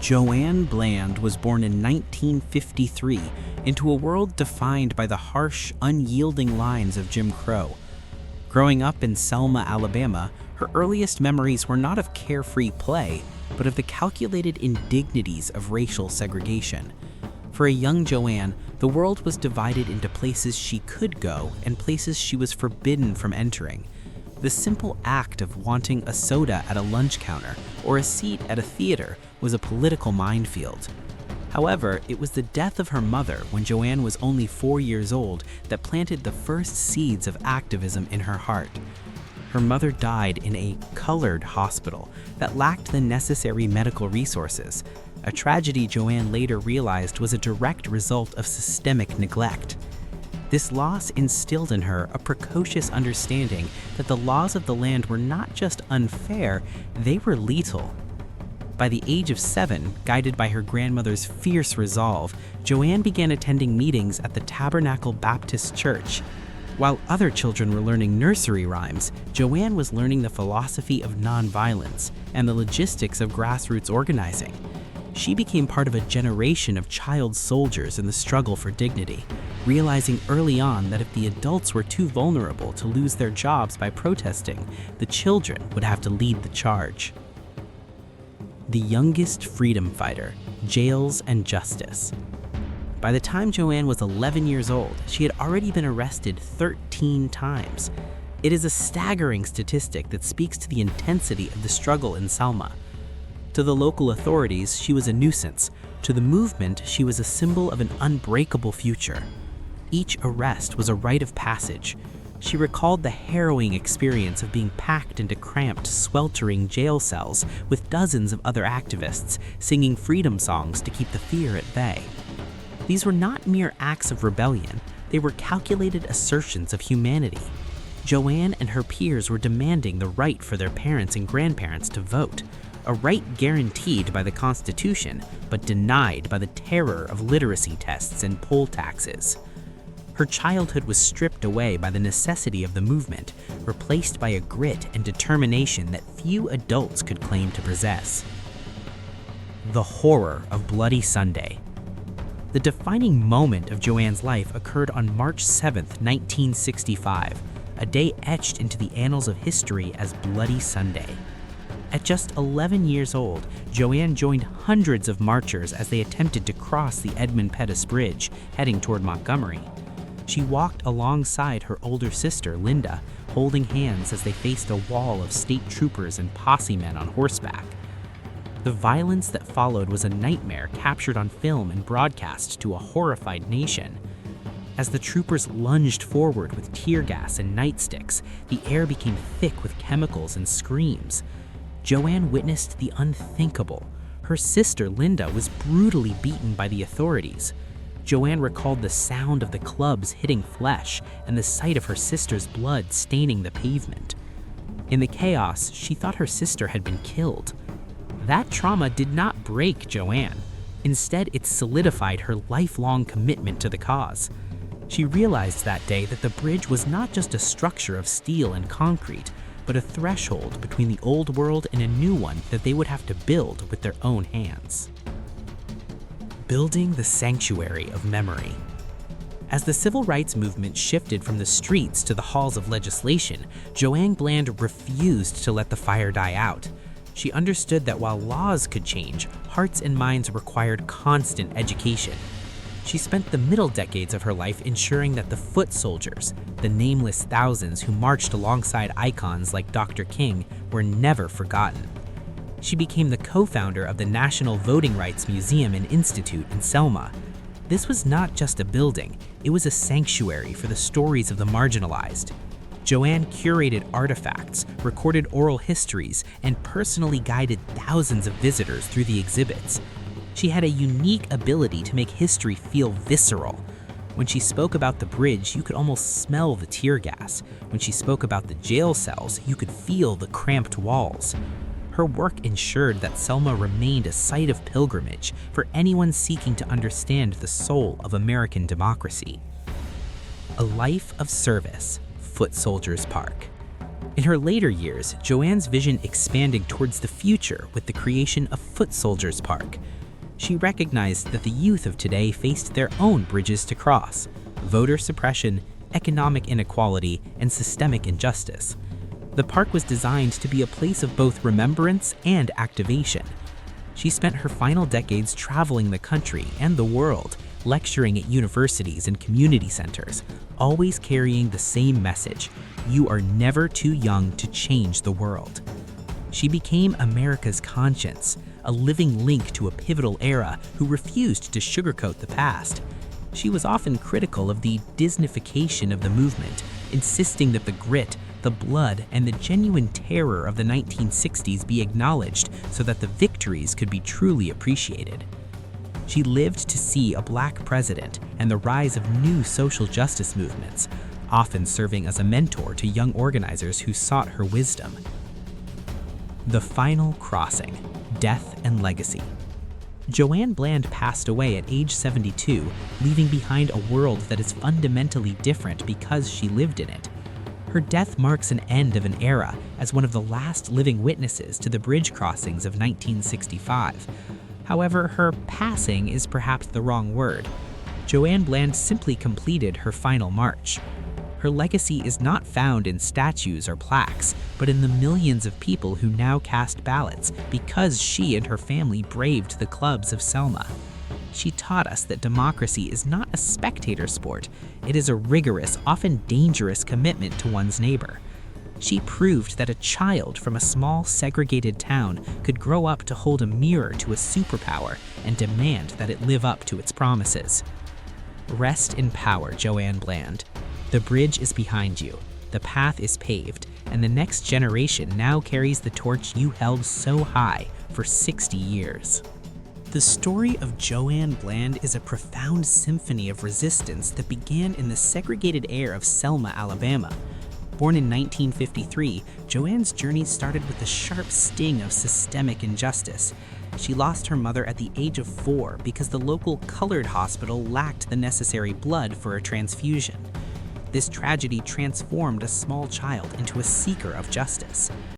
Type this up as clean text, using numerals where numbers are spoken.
JoAnne Bland was born in 1953 into a world defined by the harsh, unyielding lines of Jim Crow. Growing up in Selma, Alabama, her earliest memories were not of carefree play, but of the calculated indignities of racial segregation. For a young JoAnne, the world was divided into places she could go and places she was forbidden from entering. The simple act of wanting a soda at a lunch counter or a seat at a theater was a political minefield. However, it was the death of her mother when JoAnne was only 4 years old that planted the first seeds of activism in her heart. Her mother died in a colored hospital that lacked the necessary medical resources, a tragedy JoAnne later realized was a direct result of systemic neglect. This loss instilled in her a precocious understanding that the laws of the land were not just unfair, they were lethal. By the age of 7, guided by her grandmother's fierce resolve, JoAnne began attending meetings at the Tabernacle Baptist Church. While other children were learning nursery rhymes, JoAnne was learning the philosophy of nonviolence and the logistics of grassroots organizing. She became part of a generation of child soldiers in the struggle for dignity, realizing early on that if the adults were too vulnerable to lose their jobs by protesting, the children would have to lead the charge. The youngest freedom fighter, jails and justice. By the time JoAnne was 11 years old, she had already been arrested 13 times. It is a staggering statistic that speaks to the intensity of the struggle in Selma. To the local authorities, she was a nuisance. To the movement, she was a symbol of an unbreakable future. Each arrest was a rite of passage. She recalled the harrowing experience of being packed into cramped, sweltering jail cells with dozens of other activists singing freedom songs to keep the fear at bay. These were not mere acts of rebellion, they were calculated assertions of humanity. JoAnne and her peers were demanding the right for their parents and grandparents to vote, a right guaranteed by the Constitution, but denied by the terror of literacy tests and poll taxes. Her childhood was stripped away by the necessity of the movement, replaced by a grit and determination that few adults could claim to possess. The horror of Bloody Sunday. The defining moment of JoAnne's life occurred on March 7, 1965, a day etched into the annals of history as Bloody Sunday. At just 11 years old, JoAnne joined hundreds of marchers as they attempted to cross the Edmund Pettus Bridge, heading toward Montgomery. She walked alongside her older sister, Linda, holding hands as they faced a wall of state troopers and posse men on horseback. The violence that followed was a nightmare captured on film and broadcast to a horrified nation. As the troopers lunged forward with tear gas and nightsticks, the air became thick with chemicals and screams. JoAnne witnessed the unthinkable. Her sister, Linda, was brutally beaten by the authorities. JoAnne recalled the sound of the clubs hitting flesh and the sight of her sister's blood staining the pavement. In the chaos, she thought her sister had been killed. That trauma did not break JoAnne. Instead, it solidified her lifelong commitment to the cause. She realized that day that the bridge was not just a structure of steel and concrete, but a threshold between the old world and a new one that they would have to build with their own hands. Building the sanctuary of memory. As the civil rights movement shifted from the streets to the halls of legislation, JoAnne Bland refused to let the fire die out. She understood that while laws could change, hearts and minds required constant education. She spent the middle decades of her life ensuring that the foot soldiers, the nameless thousands who marched alongside icons like Dr. King, were never forgotten. She became the co-founder of the National Voting Rights Museum and Institute in Selma. This was not just a building, it was a sanctuary for the stories of the marginalized. JoAnne curated artifacts, recorded oral histories, and personally guided thousands of visitors through the exhibits. She had a unique ability to make history feel visceral. When she spoke about the bridge, you could almost smell the tear gas. When she spoke about the jail cells, you could feel the cramped walls. Her work ensured that Selma remained a site of pilgrimage for anyone seeking to understand the soul of American democracy. A life of service, Foot Soldiers Park. In her later years, JoAnne's vision expanded towards the future with the creation of Foot Soldiers Park. She recognized that the youth of today faced their own bridges to cross: voter suppression, economic inequality, and systemic injustice. The park was designed to be a place of both remembrance and activation. She spent her final decades traveling the country and the world, lecturing at universities and community centers, always carrying the same message: you are never too young to change the world. She became America's conscience, a living link to a pivotal era who refused to sugarcoat the past. She was often critical of the Disneyfication of the movement, insisting that the grit, the blood, and the genuine terror of the 1960s be acknowledged so that the victories could be truly appreciated. She lived to see a Black president and the rise of new social justice movements, often serving as a mentor to young organizers who sought her wisdom. The Final Crossing: Death and Legacy. JoAnne Bland passed away at age 72, leaving behind a world that is fundamentally different because she lived in it. Her death marks an end of an era as one of the last living witnesses to the bridge crossings of 1965. However, her passing is perhaps the wrong word. JoAnne Bland simply completed her final march. Her legacy is not found in statues or plaques, but in the millions of people who now cast ballots because she and her family braved the clubs of Selma. She taught us that democracy is not a spectator sport. It is a rigorous, often dangerous commitment to one's neighbor. She proved that a child from a small, segregated town could grow up to hold a mirror to a superpower and demand that it live up to its promises. Rest in power, JoAnne Bland. The bridge is behind you, the path is paved, and the next generation now carries the torch you held so high for 60 years. The story of JoAnne Bland is a profound symphony of resistance that began in the segregated air of Selma, Alabama. Born in 1953, JoAnne's journey started with the sharp sting of systemic injustice. She lost her mother at the age of 4 because the local colored hospital lacked the necessary blood for a transfusion. This tragedy transformed a small child into a seeker of justice.